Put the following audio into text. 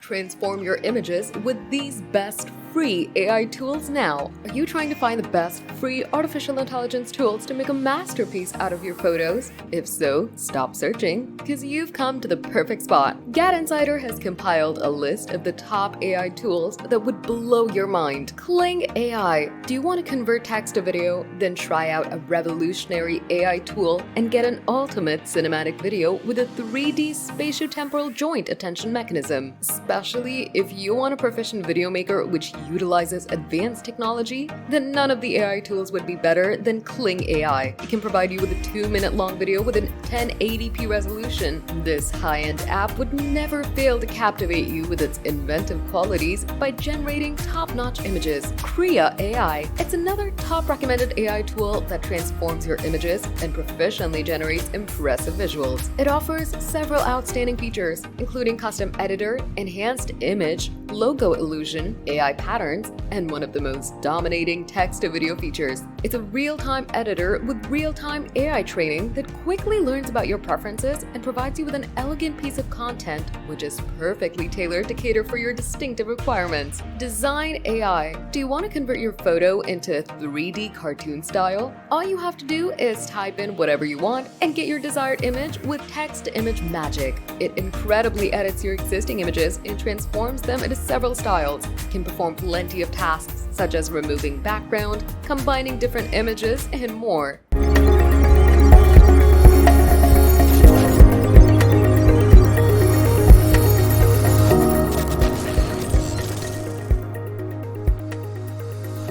Transform your images with these best free AI tools now. Are you trying to find the best free artificial intelligence tools to make a masterpiece out of your photos? If so, stop searching, because you've come to the perfect spot. GadInsider has compiled a list of the top AI tools that would blow your mind. Kling AI. Do you want to convert text to video? Then try out a revolutionary AI tool and get an ultimate cinematic video with a 3D spatiotemporal joint attention mechanism. Especially if you want a proficient video maker which utilizes advanced technology, then none of the AI tools would be better than Kling AI. It can provide you with a 2-minute long video with an 1080p resolution. This high-end app would never fail to captivate you with its inventive qualities by generating top-notch images. Krea AI. It's another top recommended AI tool that transforms your images and proficiently generates impressive visuals. It offers several outstanding features, including custom editor, enhanced image, logo illusion, AI patterns, and one of the most dominating text-to-video features. It's a real-time editor with real-time AI training that quickly learns about your preferences and provides you with an elegant piece of content which is perfectly tailored to cater for your distinctive requirements. Design AI. Do you want to convert your photo into 3D cartoon style? All you have to do is type in whatever you want and get your desired image with text-to-image magic. It incredibly edits your existing images and transforms them into several styles. It can perform plenty of tasks such as removing background, combining different images, and more.